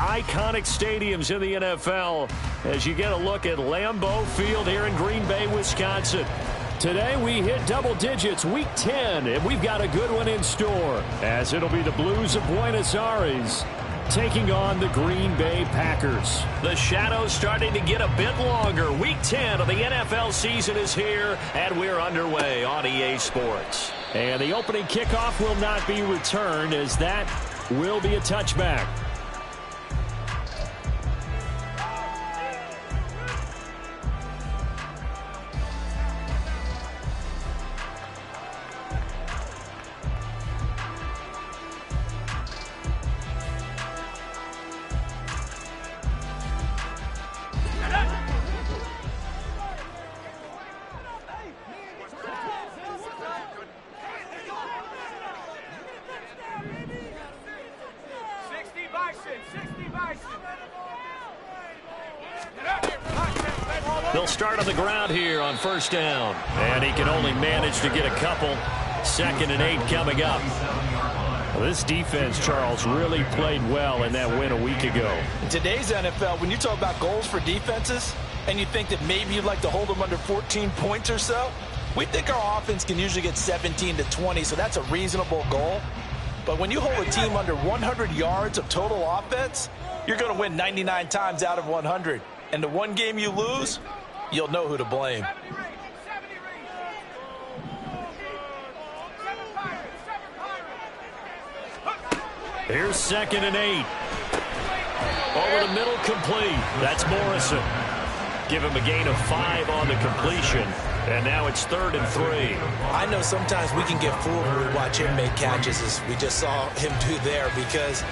iconic stadiums in the NFL as you get a look at Lambeau Field here in Green Bay, Wisconsin. Today we hit double digits, week 10, and we've got a good one in store, as it'll be the Blues of Buenos Aires taking on the Green Bay Packers. The shadows starting to get a bit longer. Week 10 of the NFL season is here, and we're underway on EA Sports. And the opening kickoff will not be returned, as that will be a touchback. They'll start on the ground here on first down. And he can only manage to get a couple. 2nd and 8 coming up. Well, this defense, Charles, really played well in that win a week ago. In today's NFL, when you talk about goals for defenses, and you think that maybe you'd like to hold them under 14 points or so, we think our offense can usually get 17 to 20, so that's a reasonable goal. But when you hold a team under 100 yards of total offense, you're going to win 99 times out of 100. And the one game you lose, you'll know who to blame. Here's 2nd and 8. Over the middle, complete. That's Morrison. Give him a gain of 5 on the completion. And now it's 3rd and 3. I know sometimes we can get fooled when we watch him make catches, as we just saw him do there, because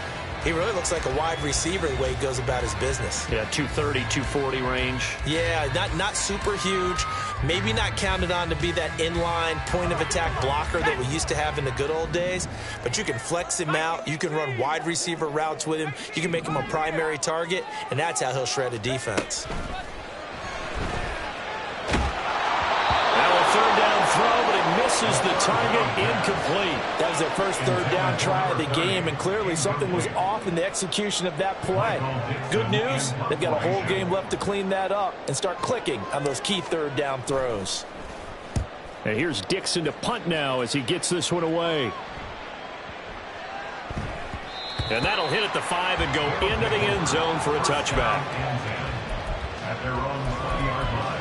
he really looks like a wide receiver the way he goes about his business. Yeah, 230, 240 range. Yeah, not super huge. Maybe not counted on to be that inline point-of-attack blocker that we used to have in the good old days. But you can flex him out. You can run wide receiver routes with him. You can make him a primary target, and that's how he'll shred a defense. Misses the target, incomplete. That was their first 3rd down try of the game, and clearly something was off in the execution of that play. Good news, they've got a whole game left to clean that up and start clicking on those key 3rd down throws. And here's Dixon to punt now as he gets this one away. And that'll hit at the 5 and go into the end zone for a touchback. At their own 20-yard line.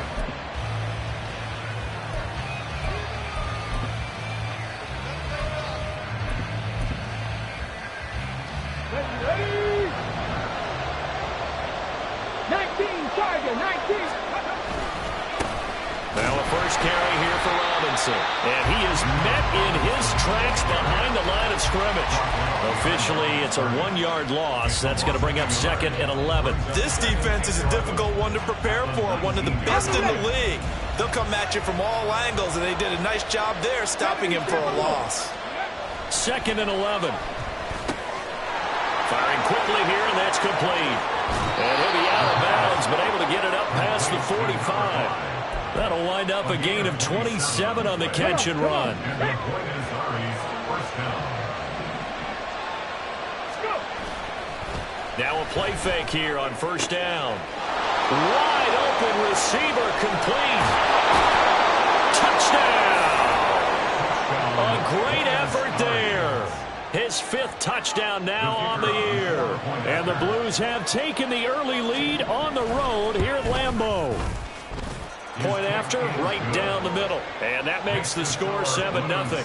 Now a first carry here for Robinson. And he is met in his tracks behind the line of scrimmage. Officially, it's a 1-yard loss. That's going to bring up 2nd and 11. This defense is a difficult one to prepare for, one of the best in the league. They'll come at you from all angles, and they did a nice job there stopping him for a loss. 2nd and 11. Firing quickly here, and that's complete. And he'll be out of bounds, but able to get it up past the 45. That'll wind up a gain of 27 on the catch and run. Now a play fake here on first down. Wide open receiver, complete. Touchdown! A great effort there. His 5th touchdown now on the year. And the Blues have taken the early lead on the road here at Lambeau. Point after, right down the middle. And that makes the score 7-0.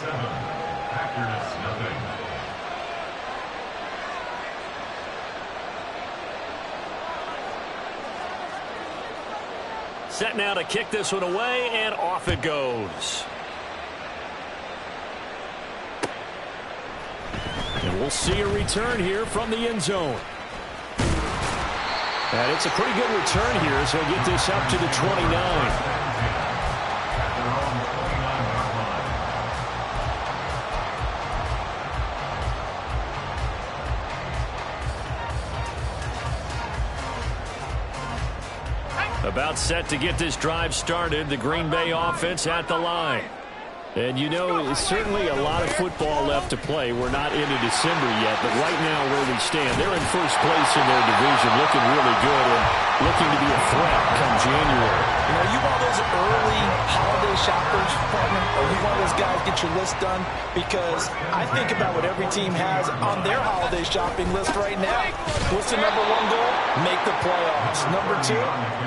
Set now to kick this one away, and off it goes. And we'll see a return here from the end zone. And it's a pretty good return here, so he'll get this up to the 29. About set to get this drive started. The Green Bay offense at the line. And you know, it's certainly a lot of football left to play. We're not into December yet, but right now where we stand, they're in first place in their division, looking really good and looking to be a threat come January. You know, you one of those early holiday shoppers, partner? Are you one of those guys get your list done? Because I think about what every team has on their holiday shopping list right now. What's the number one goal? Make the playoffs. Number two,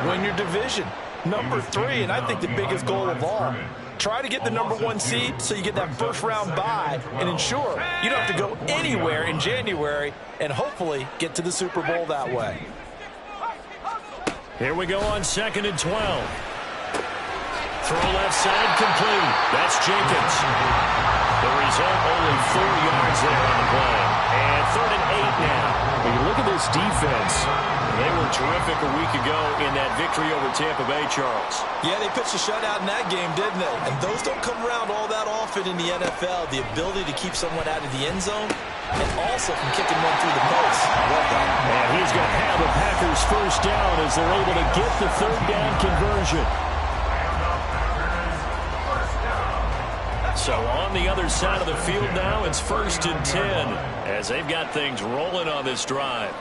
win your division. Number three, and I think the biggest goal of all, try to get the number one seed so you get that first round bye and ensure you don't have to go anywhere in January and hopefully get to the Super Bowl that way. Here we go on 2nd and 12. Throw left side complete. That's Jenkins. The result, only 4 yards there on the play. And 3rd and 8 now. When you look at this defense, they were terrific a week ago in that victory over Tampa Bay, Charles. Yeah, they pitched a shutout in that game, didn't they? And those don't come around all that often in the NFL. The ability to keep someone out of the end zone and also from kicking one through the post. Well done. And he's going to have the Packers first down as they're able to get the 3rd down conversion. So on the other side of the field now, it's 1st and 10 as they've got things rolling on this drive.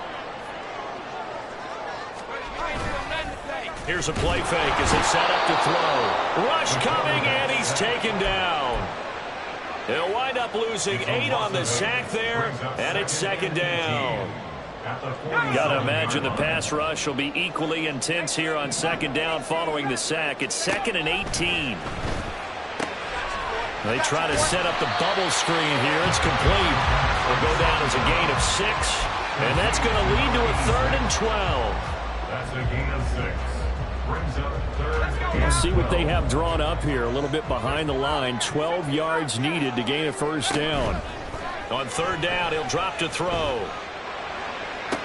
Here's a play fake as they set up to throw. Rush coming, and he's taken down. They'll wind up losing 8 on the sack there, and it's 2nd down. Got to imagine the pass rush will be equally intense here on 2nd down following the sack. It's 2nd and 18. They try to set up the bubble screen here. It's complete. Will go down as a gain of 6, and that's going to lead to a 3rd and 12. That's a gain of 6. Brings up 3rd. We'll see what they have drawn up here. A little bit behind the line. 12 yards needed to gain a first down. On 3rd down, he'll drop to throw.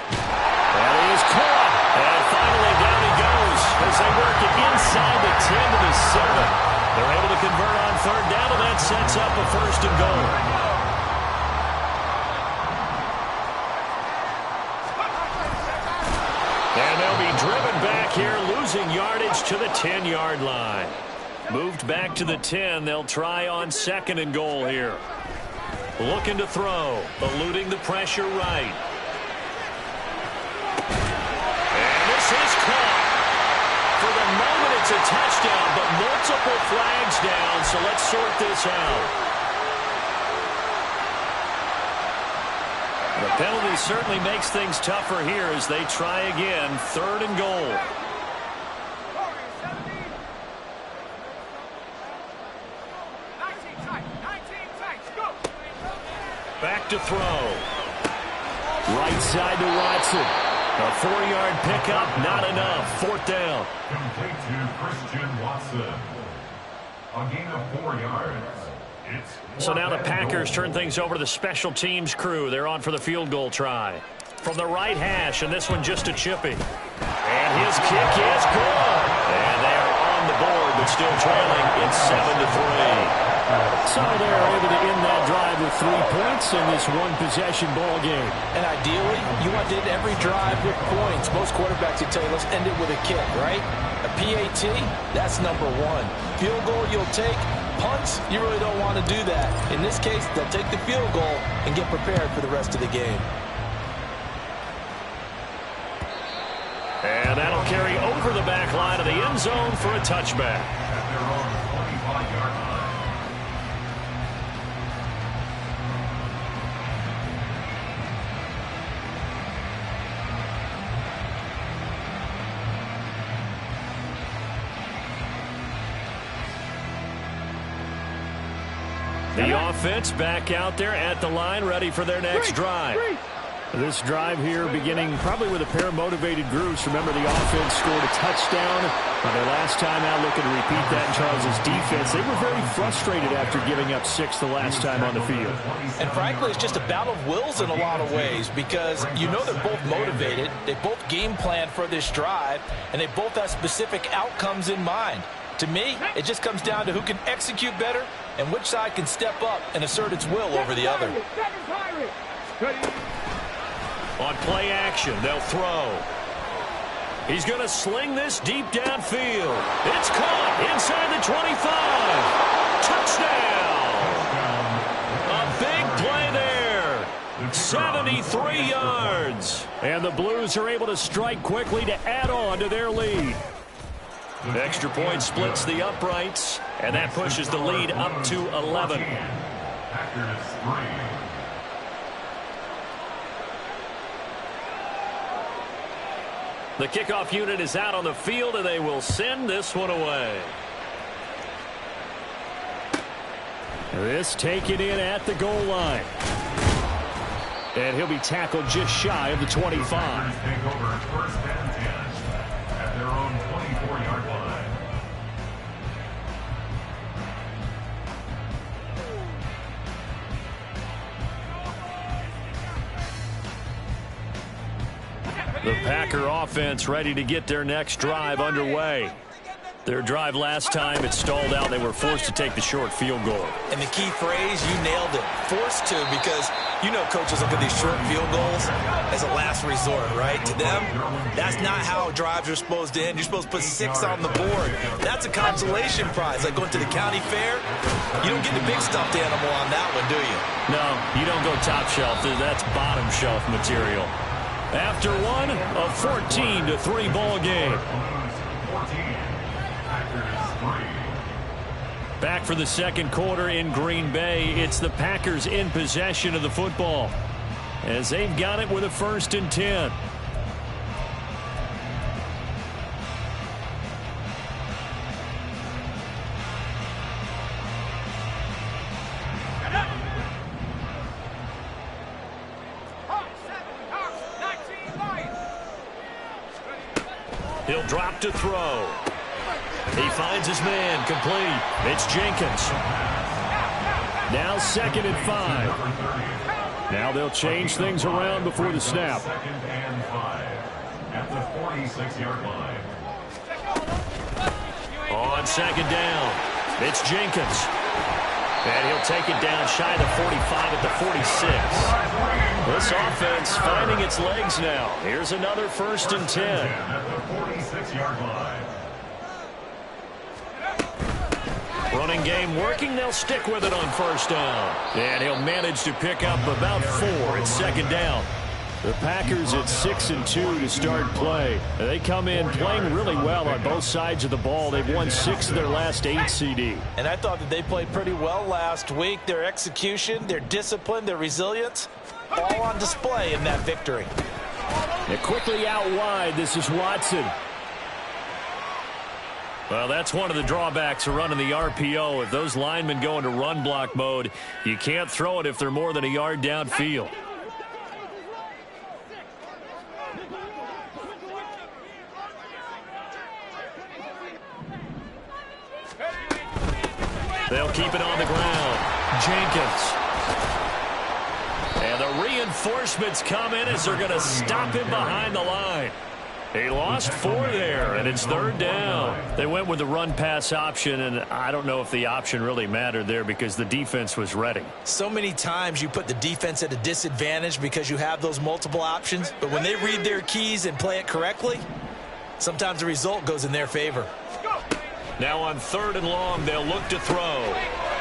And he is caught. And finally down he goes as they work it inside the 10 to the 7. They're able to convert on 3rd down, and that sets up a 1st and goal. And they'll be driven back here, losing yardage to the 10-yard line. Moved back to the 10. They'll try on 2nd and goal here. Looking to throw, eluding the pressure right. And this is caught. For the moment, it's a touchdown, but multiple flags down, so let's sort this out. The penalty certainly makes things tougher here as they try again. 3rd and goal. Back to throw. Right side to Watson. A 4-yard pickup, not enough. 4th down. Complete to Christian Watson. A gain of 4 yards. So now the Packers turn things over to the special teams crew. They're on for the field goal try. From the right hash, and this one just a chippy. And his kick is good. And they are on the board, but still trailing. It's 7-3. So they're able to end that drive with 3 points in this one-possession ball game. And ideally, you want to end every drive with points. Most quarterbacks would tell you, let's end it with a kick, right? A PAT, that's number 1. Field goal you'll take. Punts, you really don't want to do that. In this case, they'll take the field goal and get prepared for the rest of the game. And that'll carry over the back line of the end zone for a touchback. At their own 25-yard line. The offense back out there at the line, ready for their next drive. This drive here beginning probably with a pair of motivated groups. Remember, the offense scored a touchdown their last time out, looking to repeat that in Charles's defense. They were very frustrated after giving up 6 the last time on the field. And frankly, it's just a battle of wills in a lot of ways because you know they're both motivated. They both game planned for this drive, and they both have specific outcomes in mind. To me, it just comes down to who can execute better and which side can step up and assert its will over the other. On play action, they'll throw. He's going to sling this deep downfield. It's caught inside the 25. Touchdown! 73 yards. And the Blues are able to strike quickly to add on to their lead. Extra point splits the uprights, and that pushes the lead up to 11. Packers 3. The kickoff unit is out on the field, and they will send this one away. This taken in at the goal line. And he'll be tackled just shy of the 25. Take over first and 10 at their own 24-yard line. The Packer offense ready to get their next drive underway. Their drive last time, it stalled out. They were forced to take the short field goal. And the key phrase, you nailed it. Forced to, because you know coaches look at these short field goals as a last resort, right? To them, that's not how drives are supposed to end. You're supposed to put 6 on the board. That's a consolation prize. Like going to the county fair, you don't get the big stuffed animal on that one, do you? No, you don't go top shelf. That's bottom shelf material. After one, a 14-3 ball game. Back for the second quarter in Green Bay. It's the Packers in possession of the football, as they've got it with a 1st and 10. He'll drop to throw. He finds his man, complete. It's Jenkins. Now 2nd and 5. Now they'll change things around before the snap. 2nd and 5 at the 46-yard line. On 2nd down, it's Jenkins. And he'll take it down shy of the 45 at the 46. This offense finding its legs now. Here's another 1st and 10. At the 46-yard line. Running game working. They'll stick with it on 1st down. And he'll manage to pick up about 4 at 2nd down. The Packers at 6 and 2 to start play. They come in playing really well on both sides of the ball. They've won 6 of their last 8 CD. And I thought that they played pretty well last week. Their execution, their discipline, their resilience, all on display in that victory. And quickly out wide, this is Watson. Well, that's one of the drawbacks of running the RPO. If those linemen go into run block mode, you can't throw it if they're more than a yard downfield. They'll keep it on the ground. Jenkins. And the reinforcements come in as they're going to stop him behind the line. He lost 4 there, and it's 3rd down. They went with the run-pass option, and I don't know if the option really mattered there because the defense was ready. So many times you put the defense at a disadvantage because you have those multiple options, but when they read their keys and play it correctly, sometimes the result goes in their favor. Now on 3rd and long, they'll look to throw.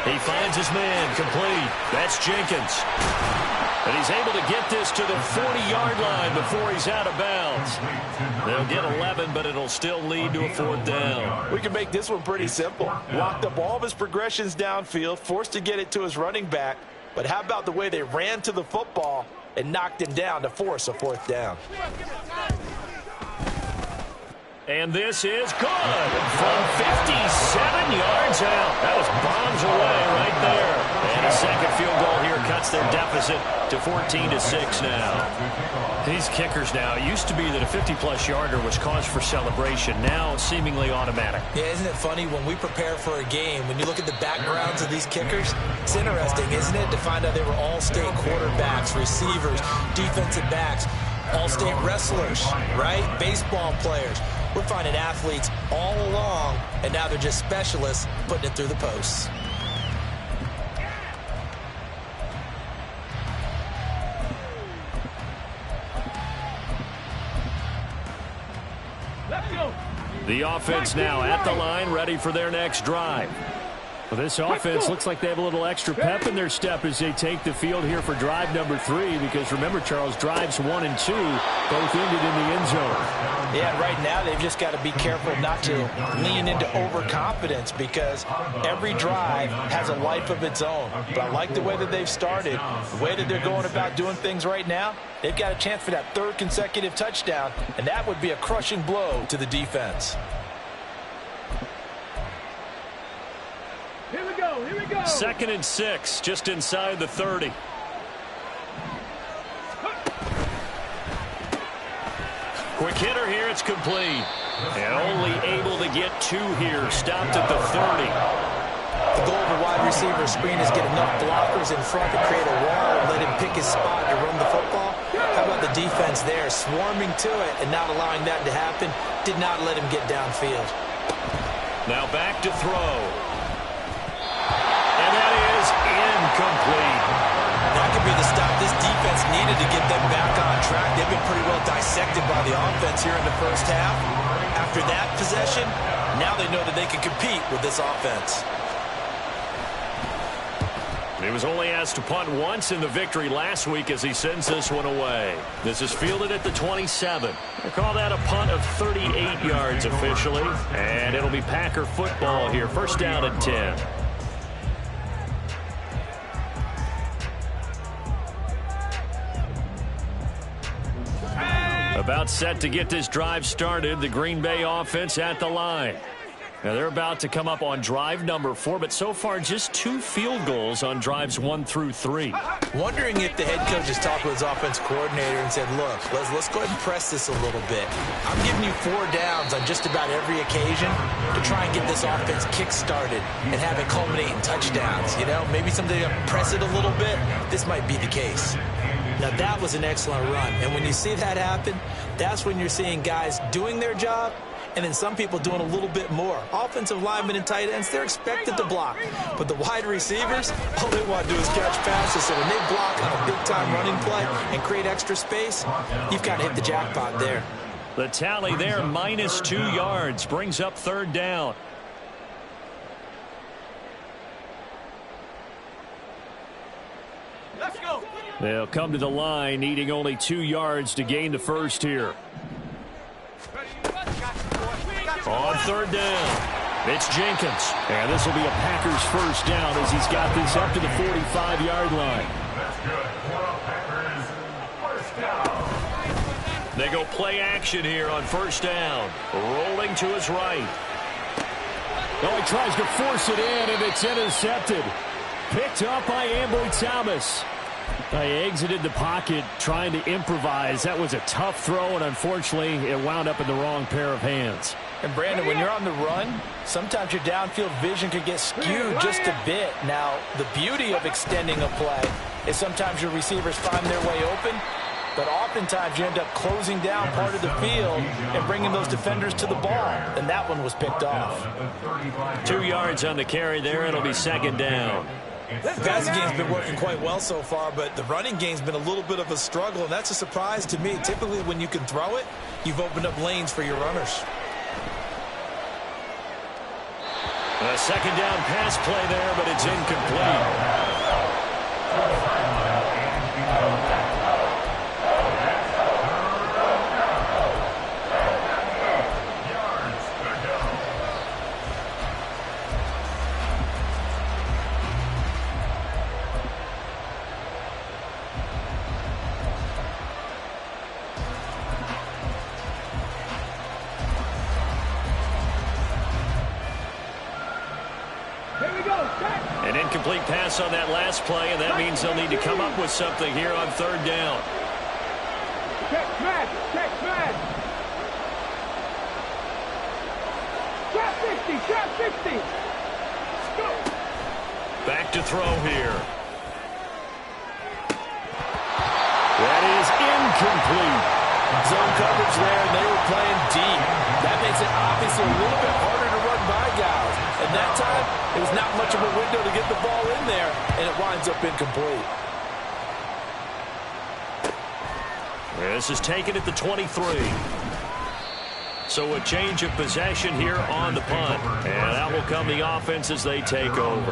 He finds his man, complete. That's Jenkins. And he's able to get this to the 40-yard line before he's out of bounds. They'll get 11, but it'll still lead to a 4th down. We can make this one pretty simple. Walked up all of his progressions downfield, forced to get it to his running back. But how about the way they ran to the football and knocked him down to force a 4th down? And this is good from 57 yards out. That was bombs away right there. And a second field goal here cuts their deficit to 14-6 now. These kickers now, it used to be that a 50-plus yarder was cause for celebration. Now seemingly automatic. Yeah, isn't it funny when we prepare for a game, when you look at the backgrounds of these kickers, it's interesting, isn't it, to find out they were all-state quarterbacks, receivers, defensive backs, all-state wrestlers, right? Baseball players. We're finding athletes all along, and now they're just specialists putting it through the posts. The offense now at the line, ready for their next drive. Well, this offense looks like they have a little extra pep in their step as they take the field here for drive number 3, because remember, Charles, drives 1 and 2 both ended in the end zone. Yeah, right now they've just got to be careful not to lean into overconfidence, because every drive has a life of its own. But I like the way that they've started, the way that they're going about doing things right now. They've got a chance for that 3rd consecutive touchdown, and that would be a crushing blow to the defense. Here we go, here we go. 2nd and 6, just inside the 30. Quick hitter here, it's complete. And only able to get 2 here, stopped at the 30. The goal of a wide receiver screen is get enough blockers in front to create a wall and let him pick his spot to run the football. How about the defense there, swarming to it and not allowing that to happen? Did not let him get downfield. Now back to throw. And that is incomplete. That could be the stop this defense needed to get them back on track. They've been pretty well dissected by the offense here in the first half. After that possession, now they know that they can compete with this offense. He was only asked to punt once in the victory last week as he sends this one away. This is fielded at the 27. They call that a punt of 38 yards officially. And it'll be Packer football here. First down and 10. About set to get this drive started. The Green Bay offense at the line. Now they're about to come up on drive number 4, but so far just 2 field goals on drives 1 through 3. Wondering if the head coach has talked with his offense coordinator and said, look, let's go ahead and press this a little bit. I'm giving you 4 downs on just about every occasion to try and get this offense kick-started and have it culminate in touchdowns. You know, maybe someday to press it a little bit. This might be the case. Now, that was an excellent run. And when you see that happen, that's when you're seeing guys doing their job and then some people doing a little bit more. Offensive linemen and tight ends, they're expected to block. But the wide receivers, all they want to do is catch passes. So when they block on a big-time running play and create extra space, you've got to hit the jackpot there. The tally there, minus 2 yards, brings up 3rd down. Let's go. They'll come to the line, needing only 2 yards to gain the first here. On 3rd down, it's Jenkins. And this will be a Packers first down as he's got this up to the 45-yard line. That's good. For Packers, first down. They go play action here on first down. Rolling to his right. Oh, he tries to force it in, and it's intercepted. Picked up by Amboy Thomas. He exited the pocket trying to improvise. That was a tough throw, and unfortunately, it wound up in the wrong pair of hands. And, Brandon, when you're on the run, sometimes your downfield vision could get skewed just a bit. Now, the beauty of extending a play is sometimes your receivers find their way open, but oftentimes you end up closing down part of the field and bringing those defenders to the ball, and that one was picked off. 2 yards on the carry there. It'll be 2nd down. The passing game's been working quite well so far, but the running game's been a little bit of a struggle, and that's a surprise to me. Typically, when you can throw it, you've opened up lanes for your runners. A 2nd down pass play there, but it's incomplete. An incomplete pass on that last play, and that means they'll need to come up with something here on 3rd down. Check smash, check smash. Trap 60, trap 60. Go. Back to throw here. That is incomplete. Zone coverage there, and they were playing deep. That makes it obviously a little bit harder to run by guys. And that time, it was not much of a window to get the ball in there, and it winds up incomplete. This is taken at the 23. So a change of possession here on the punt. And out will come the offense as they take over.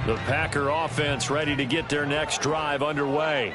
The Packer offense ready to get their next drive underway.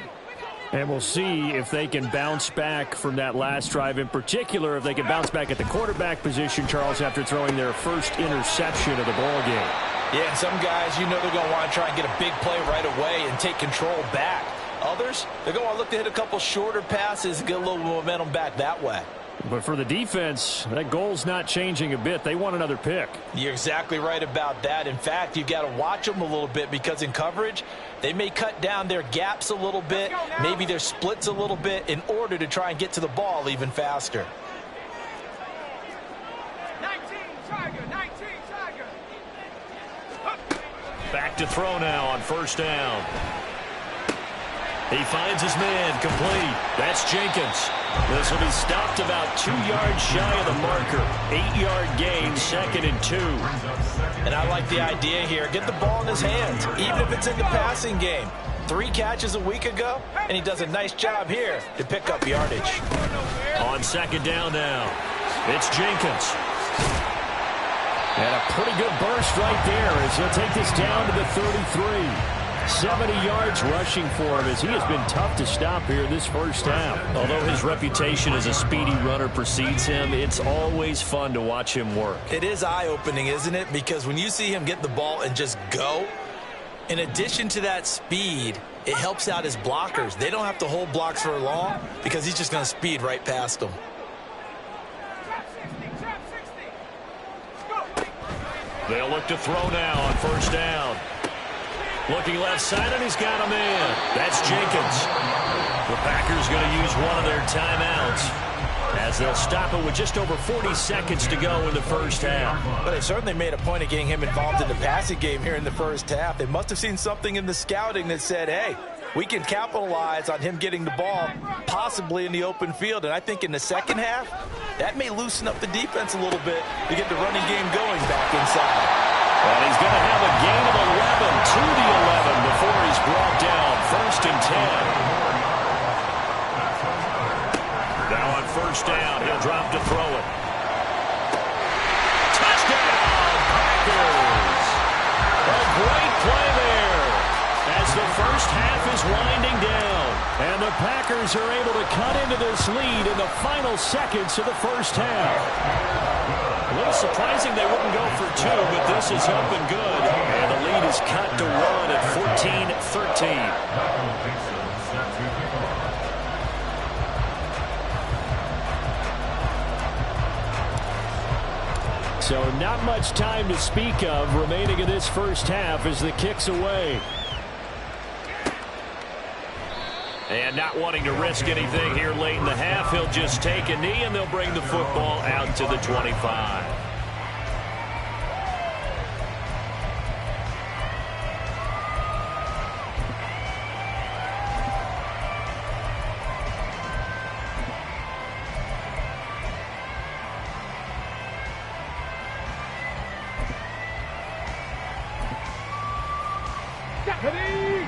And we'll see if they can bounce back from that last drive. In particular, if they can bounce back at the quarterback position, Charles, after throwing their first interception of the ball game. Yeah, and some guys, you know they're going to want to try and get a big play right away and take control back. Others, they're going to look to hit a couple shorter passes and get a little momentum back that way. But for the defense, that goal's not changing a bit. They want another pick. You're exactly right about that. In fact, you've got to watch them a little bit because in coverage, they may cut down their gaps a little bit, maybe their splits a little bit in order to try and get to the ball even faster. 19, Tiger, 19, Tiger. Back to throw now on first down. He finds his man complete. That's Jenkins. This will be stopped about 2 yards shy of the marker. 8-yard gain, 2nd and 2. And I like the idea here. Get the ball in his hands, even if it's in the passing game. 3 catches a week ago, and he does a nice job here to pick up yardage. On second down now, it's Jenkins. And a pretty good burst right there as he'll take this down to the 33. 70 yards rushing for him as he has been tough to stop here this first half. Although his reputation as a speedy runner precedes him, it's always fun to watch him work. It is eye-opening, isn't it? Because when you see him get the ball and just go, in addition to that speed, it helps out his blockers. They don't have to hold blocks for long because he's just going to speed right past them. They'll look to throw now on first down. Looking left side, and he's got a man. That's Jenkins. The Packers going to use one of their timeouts as they'll stop it with just over 40 seconds to go in the first half. But they certainly made a point of getting him involved in the passing game here in the first half. They must have seen something in the scouting that said, hey, we can capitalize on him getting the ball possibly in the open field. And I think in the second half, that may loosen up the defense a little bit to get the running game going back inside. And he's going to have a gain of 11 to the 11 before he's brought down. 1st and 10. Now on first down, he'll drop to throw it. Touchdown, Packers! A great play there as the first half is winding down. And the Packers are able to cut into this lead in the final seconds of the first half. A little surprising they wouldn't go for 2, but this is up and good. And the lead is cut to 1 at 14-13. So not much time to speak of remaining in this first half as the kick's away. And not wanting to risk anything here late in the half, he'll just take a knee and they'll bring the football out to the 25.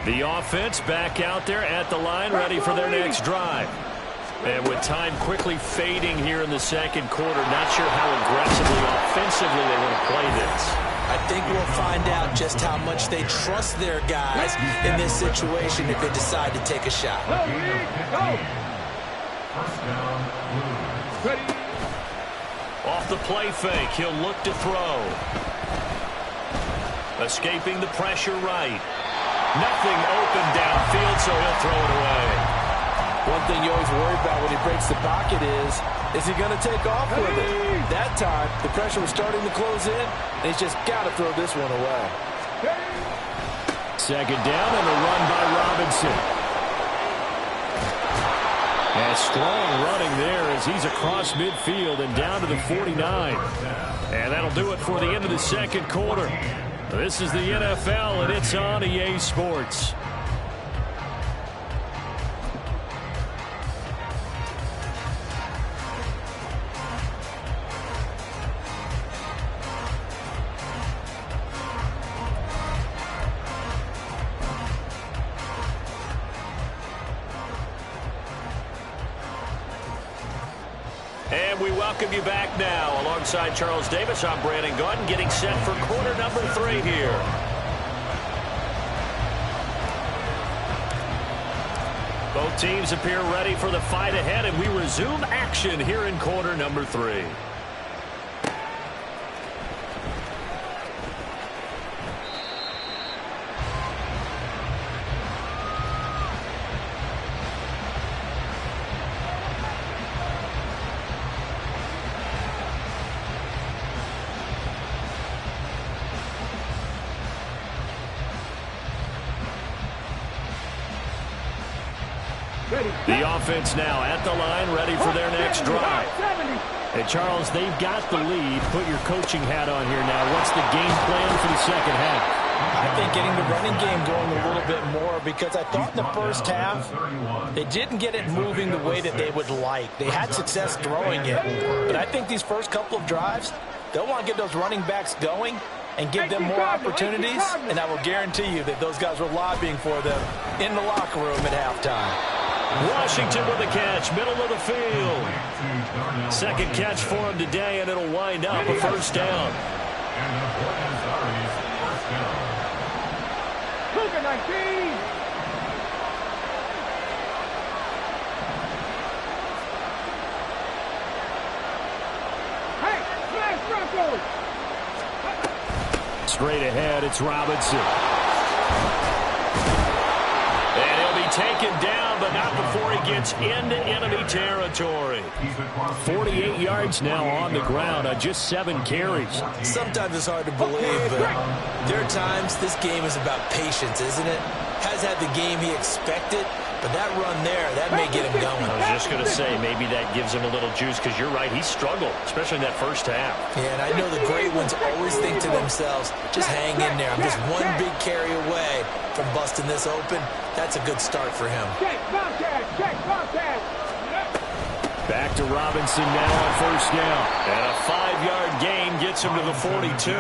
The offense back out there at the line, ready for their next drive. And with time quickly fading here in the second quarter, not sure how aggressively, offensively they want to play this. I think we'll find out just how much they trust their guys in this situation if they decide to take a shot. Off the play fake, he'll look to throw. Escaping the pressure right. Nothing open downfield, so he'll throw it away. One thing you always worry about when he breaks the pocket is he going to take off with it? That time, the pressure was starting to close in, and he's just got to throw this one away. Second down and a run by Robinson. And strong running there as he's across midfield and down to the 49. And that'll do it for the end of the second quarter. This is the NFL, and it's on EA Sports. And we welcome you back now. Alongside Charles Davis, I'm Brandon Gaudin, getting set for quarter number 3 here. Both teams appear ready for the fight ahead, and we resume action here in quarter number 3. The offense now at the line, ready for their next drive. Hey, Charles, they've got the lead. Put your coaching hat on here now. What's the game plan for the second half? I think getting the running game going a little bit more, because I thought in the first half they didn't get it moving the way that they would like. They had success throwing it, but I think these first couple of drives, they'll want to get those running backs going and give them more opportunities, and I will guarantee you that those guys were lobbying for them in the locker room at halftime. Washington with a catch, middle of the field. Second catch for him today, and it'll wind up a first down. Cougar 19. Hey, smash Broncos. Straight ahead, it's Robinson. And he'll be taken down, but not before he gets into enemy territory. 48 yards now on the ground on just 7 carries. Sometimes it's hard to believe, but there are times this game is about patience, isn't it? Has had the game he expected, but that run there, that may get him going. I was just going to say, maybe that gives him a little juice, because you're right, he struggled, especially in that first half. Yeah, and I know the great ones always think to themselves, just hang in there. I'm just one big carry away from busting this open. That's a good start for him. Back to Robinson now on first down. And a 5-yard gain gets him to the 42.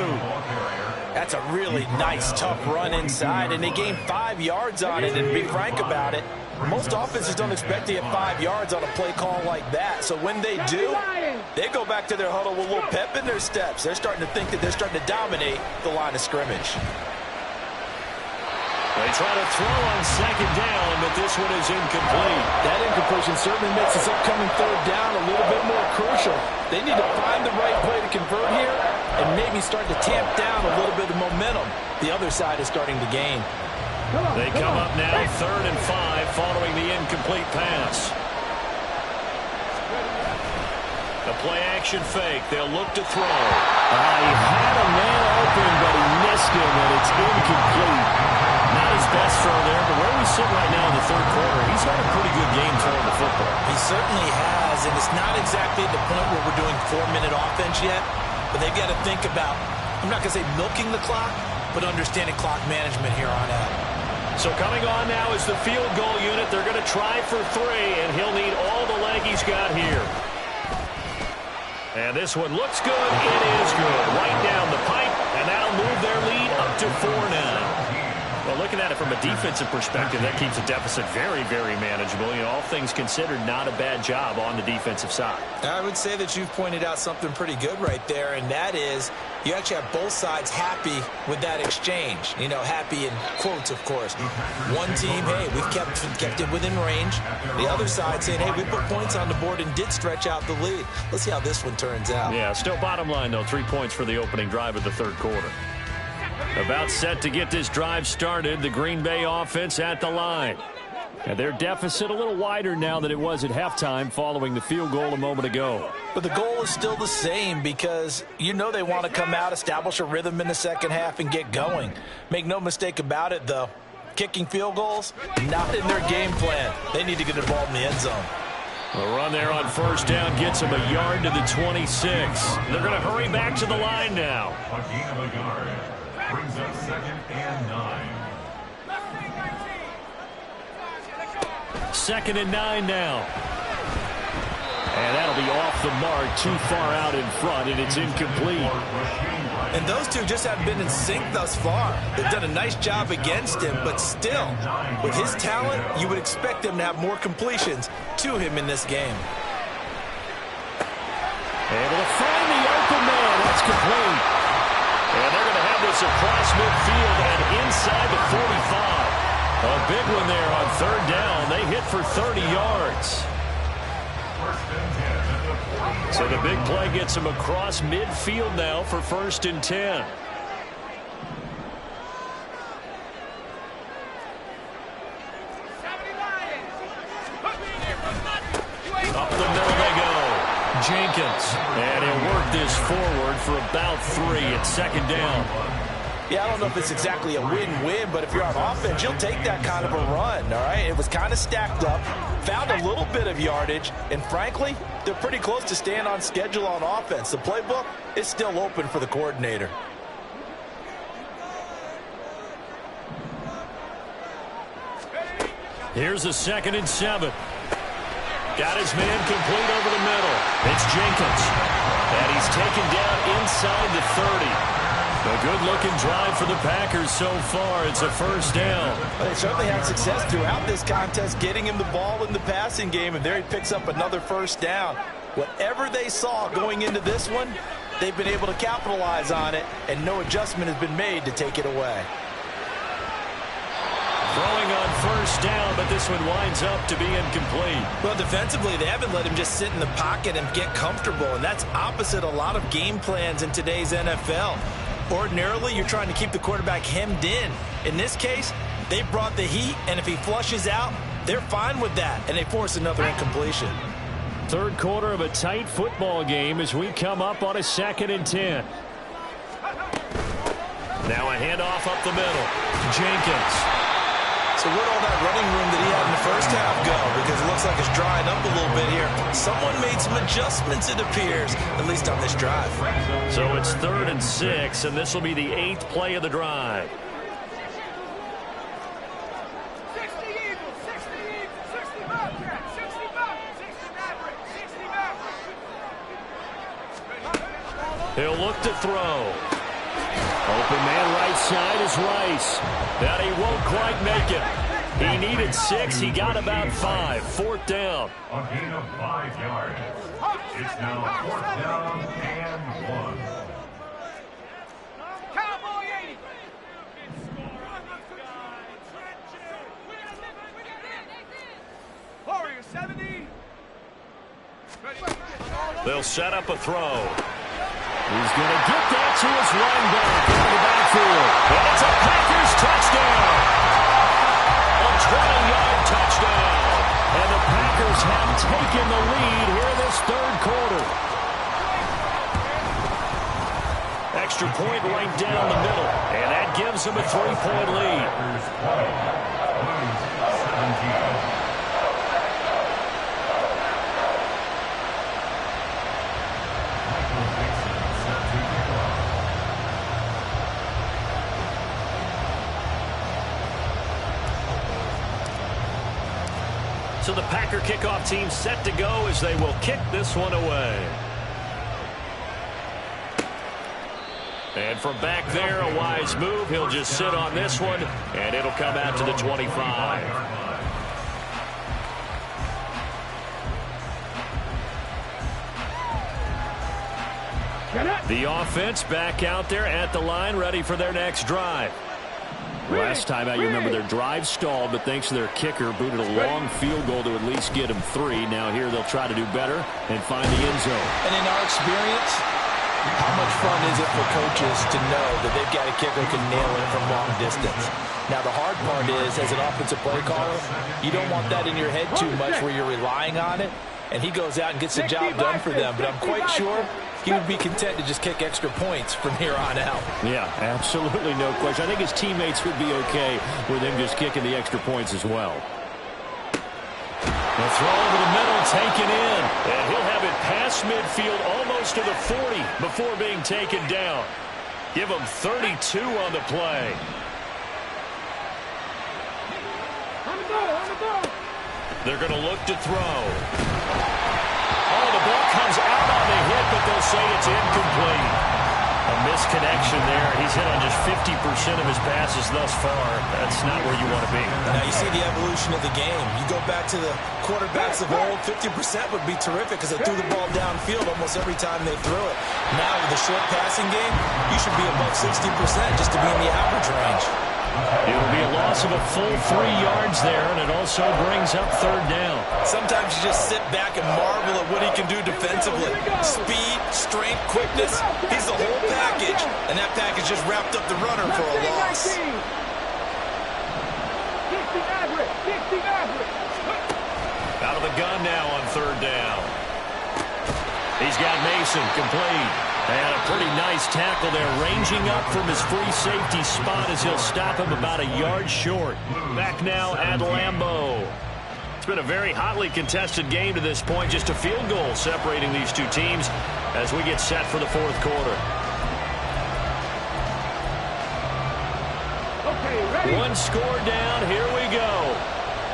That's a really nice, tough run inside, and they gained 5 yards on it. And to be frank about it, most offenses don't expect to get 5 yards on a play call like that. So when they do, they go back to their huddle with a little pep in their steps. They're starting to think that they're starting to dominate the line of scrimmage. They try to throw on second down, but this one is incomplete. That incompletion certainly makes this upcoming third down a little bit more crucial. They need to find the right play to convert here and maybe start to tamp down a little bit of momentum the other side is starting to gain. They come up now 3rd and 5 following the incomplete pass. The play-action fake. They'll look to throw. He had a man open, but he missed him, and it's incomplete. Not his best throw there, but where we sit right now in the third quarter, he's had a pretty good game throwing the football. He certainly has, and it's not exactly at the point where we're doing 4-minute offense yet, but they've got to think about, I'm not going to say milking the clock, but understanding clock management here on out. So coming on now is the field goal unit. They're going to try for 3, and he'll need all the leg he's got here. And this one looks good. It is good. Right down the pipe, and that'll move their lead up to 4 now. Well, looking at it from a defensive perspective, that keeps the deficit very, very manageable. You know, all things considered, not a bad job on the defensive side. I would say that you've pointed out something pretty good right there, and that is you actually have both sides happy with that exchange. You know, happy in quotes, of course. One team, hey, we've kept it within range. The other side saying, hey, we put points on the board and did stretch out the lead. Let's see how this one turns out. Yeah, still bottom line, though, 3 points for the opening drive of the third quarter. About set to get this drive started, the Green Bay offense at the line. And their deficit a little wider now than it was at halftime following the field goal a moment ago. But the goal is still the same, because you know they want to come out, establish a rhythm in the second half, and get going. Make no mistake about it, though. Kicking field goals, not in their game plan. They need to get involved in the end zone. A run there on first down gets them a yard to the 26. They're going to hurry back to the line now. A gain of a yard. Brings up 2nd and 9. 2nd and 9 now. And that'll be off the mark, too far out in front, and it's incomplete. And those two just haven't been in sync thus far. They've done a nice job against him, but still, with his talent, you would expect them to have more completions to him in this game. Able to find the open man. That's complete. And they're going to have this across midfield and inside the 45. A big one there on third down. They hit for 30 yards. So the big play gets them across midfield now for 1st and 10. Up the middle they go. Jenkins. And he'll work this forward for about 3 at 2nd down. Yeah, I don't know if it's exactly a win-win, but if you're on offense, you'll take that kind of a run, all right? It was kind of stacked up, found a little bit of yardage, and frankly, they're pretty close to staying on schedule on offense. The playbook is still open for the coordinator. Here's a 2nd and 7. Got his man complete over the middle. It's Jenkins. And he's taken down inside the 30. A good-looking drive for the Packers so far. It's a 1st down. Well, they certainly had success throughout this contest getting him the ball in the passing game, and there he picks up another 1st down. Whatever they saw going into this one, they've been able to capitalize on it, and no adjustment has been made to take it away. Throwing on 1st down, but this one winds up to be incomplete. Well, defensively, they haven't let him just sit in the pocket and get comfortable, and that's opposite a lot of game plans in today's NFL. Ordinarily, you're trying to keep the quarterback hemmed in. In this case, they brought the heat, and if he flushes out, they're fine with that, and they force another incompletion. 3rd quarter of a tight football game as we come up on a 2nd and 10. Now a handoff up the middle. Jenkins. So where'd all that running room that he had in the first half go? Because it looks like it's drying up a little bit here. Someone made some adjustments, it appears, at least on this drive. So it's 3rd and 6, and this will be the 8th play of the drive. 60 Eagles, 60 Eagles, 60 Bobcats, 60 Falcons, 60 Mavericks, 60 Mavericks. He'll look to throw. Open man right side is Rice. That he won't quite make it. He needed 6. He got about 5. 4th down. A gain of 5 yards. It's now 4th down and 1. Cowboy 80. Warrior 70. They'll set up a throw. He's going to get that to his linebacker in the backfield. And it's a Packers touchdown. A 20-yard touchdown. And the Packers have taken the lead here in this 3rd quarter. Extra point right down the middle. And that gives them a 3-point lead. Packers 17. So the Packer kickoff team set to go as they will kick this one away. And from back there, a wise move. He'll just sit on this one, and it'll come out to the 25. The offense back out there at the line, ready for their next drive. Last time out, you remember their drive stalled, but thanks to their kicker, booted a long field goal to at least get them 3. Now here they'll try to do better and find the end zone. And in our experience, how much fun is it for coaches to know that they've got a kicker who can nail it from long distance? Now, the hard part is, as an offensive play caller, you don't want that in your head too much where you're relying on it, and he goes out and gets the job done for them. But I'm quite sure he would be content to just kick extra points from here on out. Yeah, absolutely no question. I think his teammates would be okay with him just kicking the extra points as well. The throw over the middle taken in. And he'll have it past midfield almost to the 40 before being taken down. Give him 32 on the play. They're going to look to throw. Oh, the ball comes out on the hit, but they'll say it's incomplete. A misconnection there. He's hit on just 50% of his passes thus far. That's not where you want to be. Now you see the evolution of the game. You go back to the quarterbacks of old, 50% would be terrific because they threw the ball downfield almost every time they threw it. Now with the short passing game, you should be above 60% just to be in the average range. It'll be a loss of a full 3 yards there, and it also brings up third down. Sometimes you just sit back and marvel at what he can do defensively. Speed, strength, quickness. He's the whole package, and that package just wrapped up the runner for a loss. Out of the gun now on third down. He's got Mason complete. And a pretty nice tackle there, ranging up from his free safety spot as he'll stop him about a yard short. Back now at Lambeau. It's been a very hotly contested game to this point. Just a field goal separating these two teams as we get set for the fourth quarter. Okay, one score down. Here we go.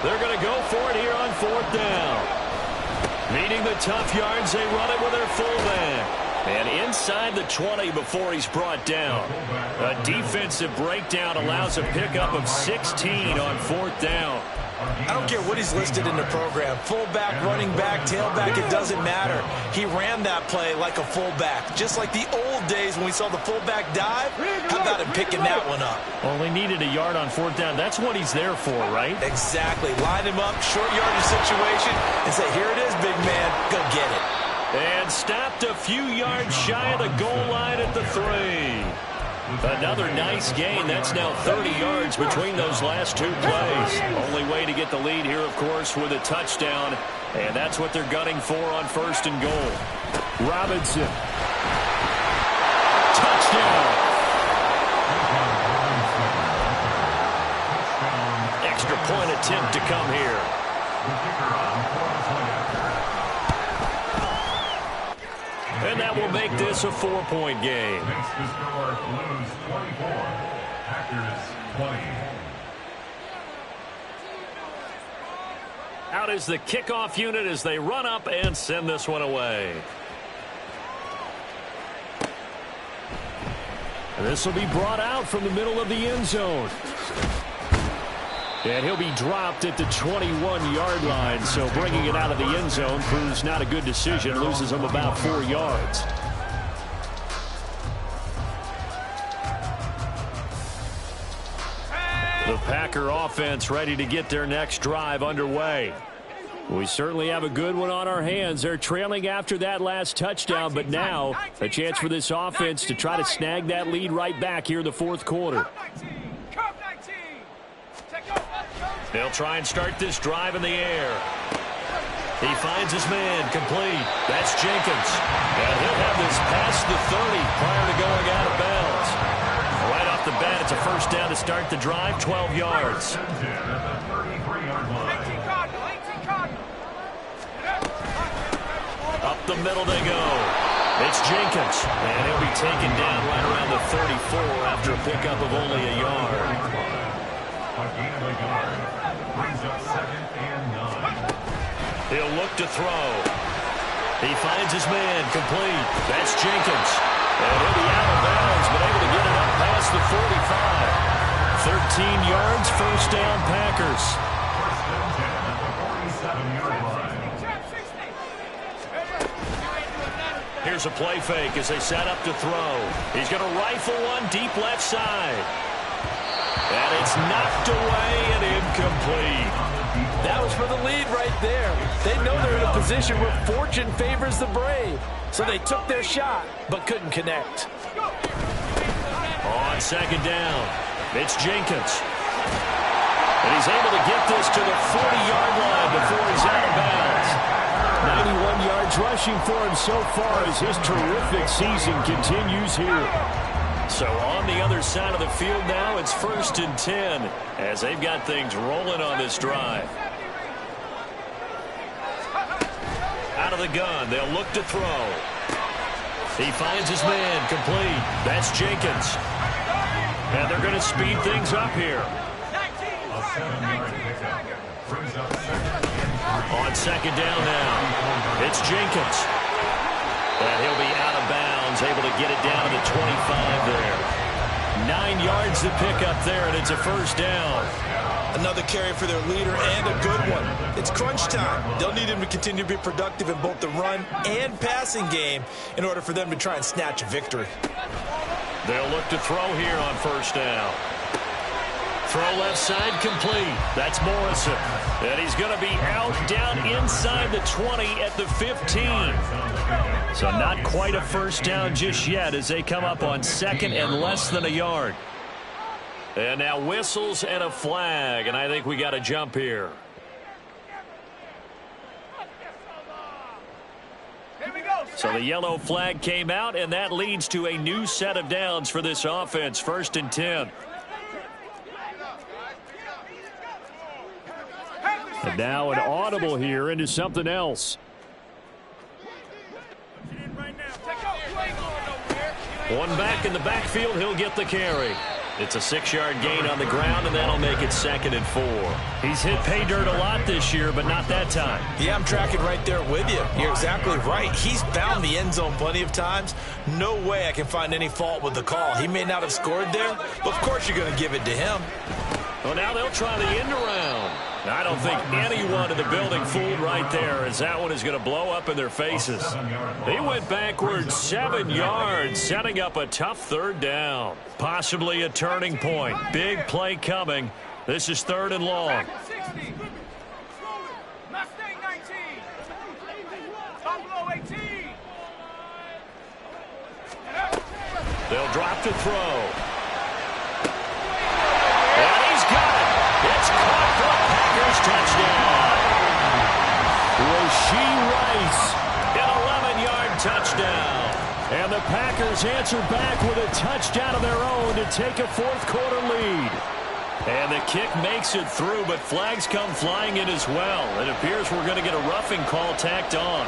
They're going to go for it here on fourth down. Needing the tough yards, they run it with their fullback. And inside the 20 before he's brought down. A defensive breakdown allows a pickup of 16 on fourth down. I don't care what he's listed in the program. Fullback, running back, tailback, it doesn't matter. He ran that play like a fullback. Just like the old days when we saw the fullback dive. How about him picking that one up? Only needed a yard on fourth down. That's what he's there for, right? Exactly. Line him up, short yardage situation, and say, here it is, big man. Go get it. And stopped a few yards shy of the goal line at the 3. Another nice gain. That's now 30 yards between those last two plays. Only way to get the lead here, of course, with a touchdown. And that's what they're gunning for on first and goal. Robinson. Touchdown. Extra point attempt to come here. And that will make this a 4-point game. Makes the score Blues 24, Packers 20. Out is the kickoff unit as they run up and send this one away. And this will be brought out from the middle of the end zone. And he'll be dropped at the 21-yard line, so bringing it out of the end zone proves not a good decision. Loses him about 4 yards. The Packer offense ready to get their next drive underway. We certainly have a good one on our hands. They're trailing after that last touchdown, but now a chance for this offense to try to snag that lead right back here in the fourth quarter. They'll try and start this drive in the air. He finds his man complete. That's Jenkins. And he'll have this past the 30 prior to going out of bounds. Right off the bat, it's a first down to start the drive, 12 yards. Up the middle they go. It's Jenkins. And he'll be taken down right around the 34 after a pickup of only a yard. Brings up 2nd and 9. He'll look to throw. He finds his man complete. That's Jenkins. And he'll be out of bounds, but able to get it up past the 45. 13 yards, first down, Packers. First and 10 at the 47-yard line. Here's a play fake as they set up to throw. He's going to rifle one deep left side. And it's knocked away and incomplete. That was for the lead right there. They know they're in a position where fortune favors the brave. So they took their shot, but couldn't connect. On second down, it's Jenkins. And he's able to get this to the 40-yard line before he's out of bounds. 91 yards rushing for him so far as his terrific season continues here. So on the other side of the field now, it's 1st and 10 as they've got things rolling on this drive. Out of the gun, they'll look to throw. He finds his man complete. That's Jenkins. And they're going to speed things up here. A 7-yard pickup. Brings up 2nd and 3. On second down now, it's Jenkins. And he'll be out of bounds Is able to get it down to the 25 there. 9 yards to pick up there, and it's a first down. Another carry for their leader and a good one. It's crunch time. They'll need him to continue to be productive in both the run and passing game in order for them to try and snatch a victory. They'll look to throw here on first down. Throw left side complete. That's Morrison. And he's going to be out down inside the 20 at the 15. So not quite a first down just yet as they come up on second and less than a yard. And now whistles and a flag, and I think we got to jump here. So the yellow flag came out, and that leads to a new set of downs for this offense, 1st and 10. And now an audible here into something else. One back in the backfield, he'll get the carry. It's a 6-yard gain on the ground, and that'll make it 2nd and 4. He's hit pay dirt a lot this year, but not that time. Yeah, I'm tracking right there with you. You're exactly right. He's found the end zone plenty of times. No way I can find any fault with the call. He may not have scored there, but of course you're going to give it to him. Well, now they'll try the end around. I don't think anyone in the building fooled right there, as that one is going to blow up in their faces. He went backwards 7 yards, setting up a tough 3rd down. Possibly a turning point. Big play coming. This is 3rd and long. They'll drop to throw. And he's got it. It's caught for a Packers touchdown. Rashee Rice, an 11-yard touchdown. And the Packers answer back with a touchdown of their own to take a 4th quarter lead. And the kick makes it through, but flags come flying in as well. It appears we're going to get a roughing call tacked on.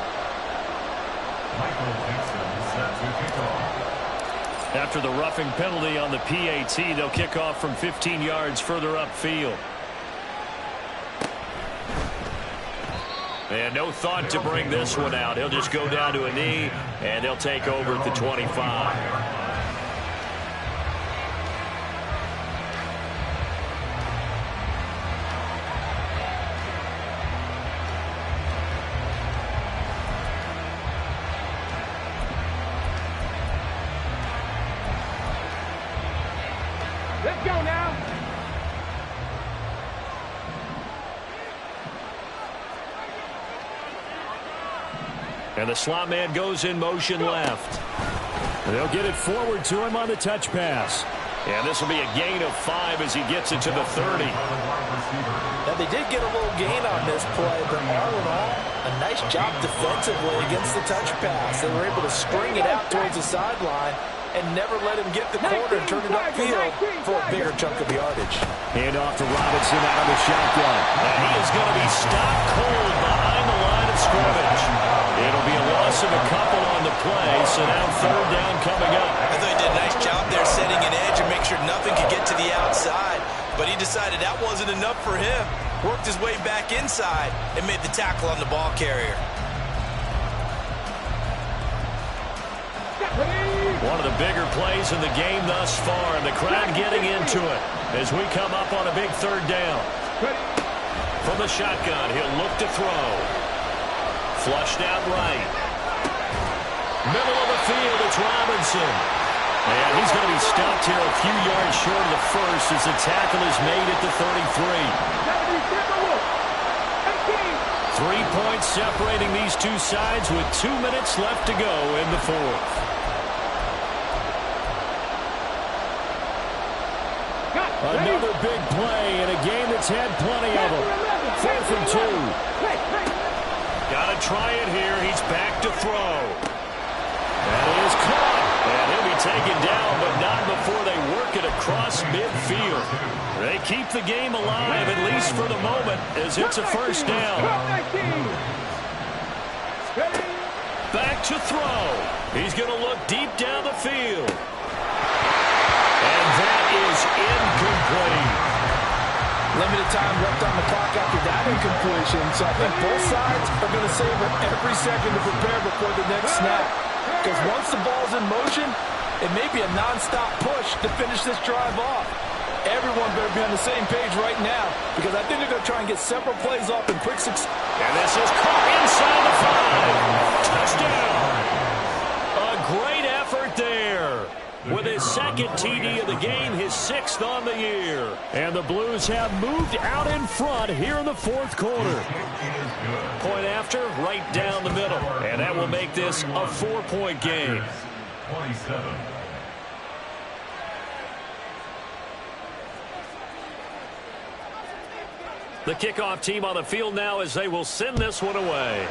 After the roughing penalty on the PAT, they'll kick off from 15 yards further upfield. And no thought to bring this one out. He'll just go down to a knee, and they'll take over at the 25. Let's go now. And the slot man goes in motion left. They'll get it forward to him on the touch pass. And this will be a gain of 5 as he gets it to the 30. Now, they did get a little gain on this play, but all in all, a nice job defensively against the touch pass. They were able to string it out towards the sideline and never let him get the corner and turn it upfield for a bigger chunk of yardage. Hand off to Robinson out of the shotgun. And he is going to be stopped cold behind the line of scrimmage. It'll be a loss of a couple on the play, so now 3rd down coming up. I thought he did a nice job there setting an edge and make sure nothing could get to the outside. But he decided that wasn't enough for him. Worked his way back inside and made the tackle on the ball carrier. One of the bigger plays in the game thus far, and the crowd getting into it as we come up on a big 3rd down. From the shotgun, he'll look to throw. Flushed out right. Middle of the field, it's Robinson. And he's going to be stopped here a few yards short of the first as the tackle is made at the 33. 3 points separating these two sides with 2 minutes left to go in the 4th. Another big play in a game that's had plenty of them. 4th and 2. Got to try it here. He's back to throw. That is caught. And he'll be taken down, but not before they work it across midfield. They keep the game alive, at least for the moment, as it's a first down. Back to throw. He's going to look deep down the field. And that is incomplete. Limited time left on the clock after that incompletion, so I think both sides are going to savor every second to prepare before the next snap. because once the ball's in motion, it may be a nonstop push to finish this drive off. Everyone better be on the same page right now because I think they're going to try and get several plays off in quick succession. And this is caught inside the 5. Touchdown. A great effort there. With his second TD of the game, his 6th on the year. And the Blues have moved out in front here in the 4th quarter. Point after, right down the middle. And that will make this a 4-point game. 27. The kickoff team on the field now as they will send this one away.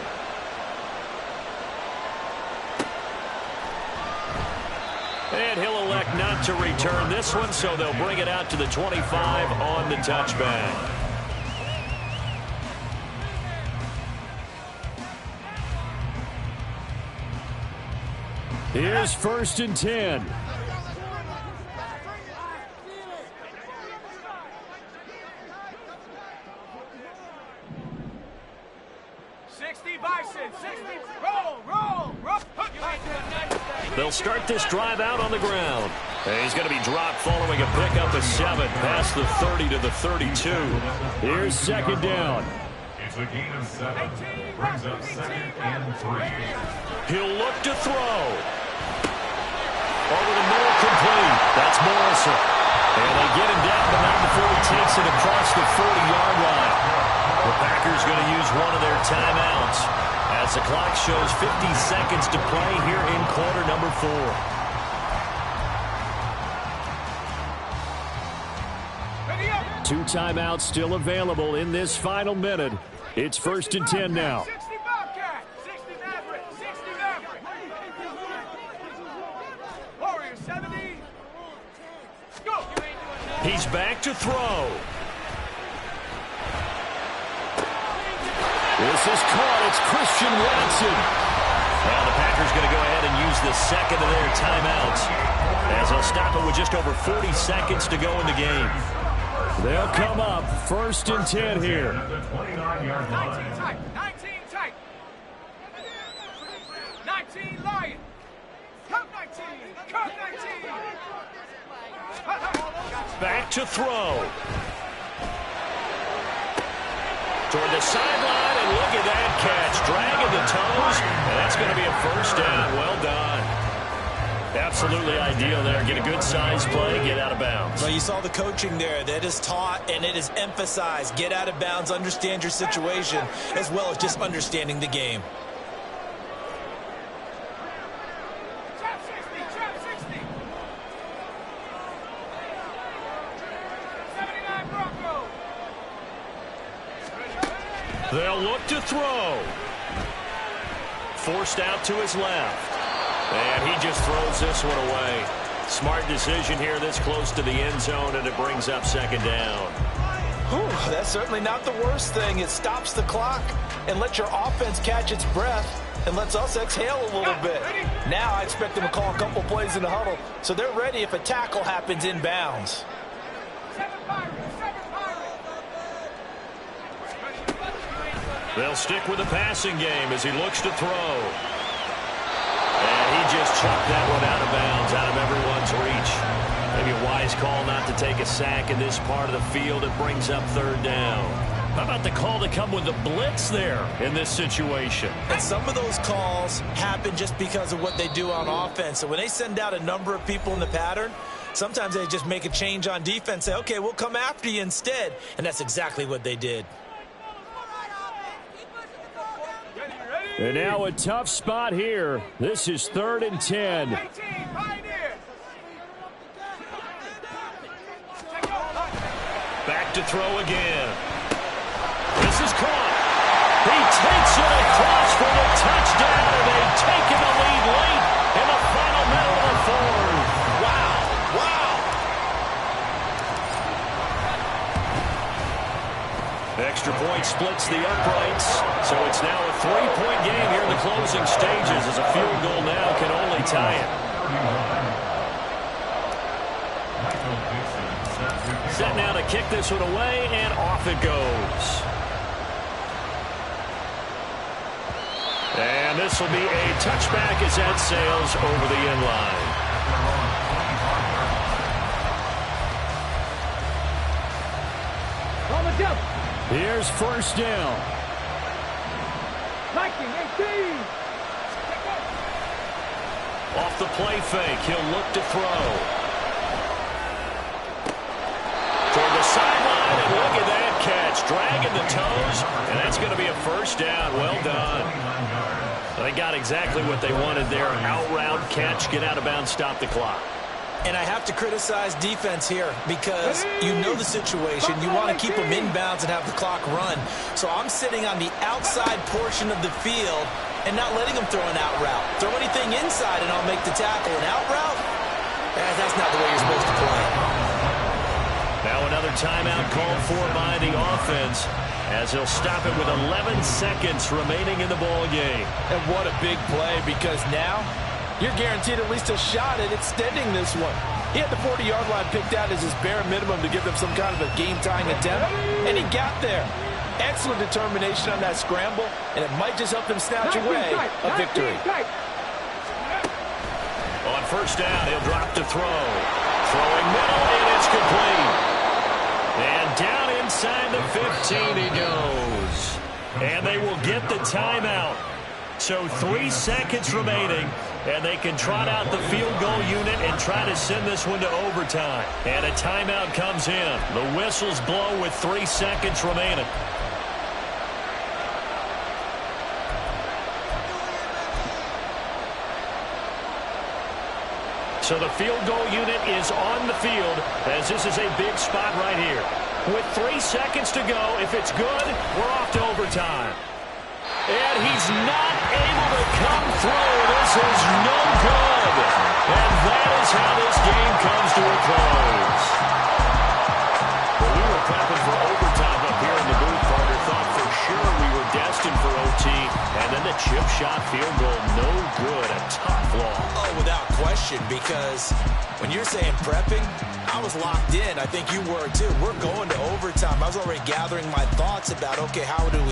And he'll elect not to return this one, so they'll bring it out to the 25 on the touchback. Here's 1st and 10. They'll start this drive out on the ground. And he's going to be dropped following a pickup of 7 past the 30 to the 32. Here's 2nd down. It's a gain of 7. Brings up 2nd and 3. He'll look to throw. Over the middle, complete. That's Morrison. And they get him down, but not before he takes it across the 40-yard line. The Packers going to use one of their timeouts as the clock shows 50 seconds to play here in quarter number 4. Two timeouts still available in this final minute. It's 1st and 10 now. 60 Bobcat, 60 Maverick, 60 Maverick. Warrior 70. Go. He's back to throw. This is caught. It's Christian Watson. Now the Packers going to go ahead and use the second of their timeouts as they'll stop it with just over 40 seconds to go in the game. They'll come up 1st and 10 here. 19 tight, 19 tight. 19 Lion. Come 19, come 19. Back to throw. Toward the sideline, and look at that catch. Dragging the toes, and that's going to be a 1st down. Well done. Absolutely ideal there. Get a good size play, get out of bounds. Well, you saw the coaching there. That is taught and it is emphasized. Get out of bounds, understand your situation, as well as just understanding the game. Trap 60, trap 60. 79 Bronco. They'll look to throw. Forced out to his left. And he just throws this one away. Smart decision here this close to the end zone, and it brings up 2nd down. Whew, that's certainly not the worst thing. It stops the clock and lets your offense catch its breath and lets us exhale a little bit. Now I expect them to call a couple plays in the huddle so they're ready if a tackle happens in bounds. 7 Pirates, 7 Pirates. They'll stick with the passing game as he looks to throw. And he just chucked that one out of bounds, out of everyone's reach. Maybe a wise call not to take a sack in this part of the field. It brings up 3rd down. How about the call to come with the blitz there in this situation? And some of those calls happen just because of what they do on offense. So when they send out a number of people in the pattern, sometimes they just make a change on defense, say, okay, we'll come after you instead. And that's exactly what they did. And now a tough spot here. This is 3rd and 10. 18 Pioneers. Back to throw again. This is caught. He takes it across for the touchdown, and they've taken the lead late in the final minute of the 4th. Wow. Wow. Extra point splits the uprights, so it's now a 3-point game here in the closing stages as a field goal now can only tie it. Set now to kick this one away, and off it goes. And this will be a touchback as that sails over the end line. Here's first down. 19-18. Off the play fake, he'll look to throw. Toward the sideline, and look at that catch. Dragging the toes, and that's going to be a first down. Well done. They got exactly what they wanted there. Out route catch, get out of bounds, stop the clock. And I have to criticize defense here because you know the situation. You want to keep them inbounds and have the clock run. So I'm sitting on the outside portion of the field and not letting them throw an out route. Throw anything inside and I'll make the tackle. An out route? That's not the way you're supposed to play. Now another timeout called for by the offense as he'll stop it with 11 seconds remaining in the ball game. And what a big play, because now you're guaranteed at least a shot at extending this one. He had the 40-yard line picked out as his bare minimum to give them some kind of a game-tying attempt, and he got there. Excellent determination on that scramble, and it might just help them snatch away a victory. On first down, he'll drop to throw. Throwing middle, and it's complete. And down inside the 15 he goes. And they will get the timeout. So 3 seconds remaining, and they can trot out the field goal unit and try to send this one to overtime. And a timeout comes in. The whistles blow with 3 seconds remaining. So the field goal unit is on the field as this is a big spot right here. With 3 seconds to go, if it's good, we're off to overtime. And he's not able to come through. This is no good. And that is how this game comes to a close. Well, we were prepping for overtime up here in the booth, Carter. Thought for sure we were destined for OT. And then the chip shot field goal, no good. A tough loss. Oh, without question, because when you're saying prepping, I was locked in. I think you were too. We're going to overtime. I was already gathering my thoughts about, okay, how do we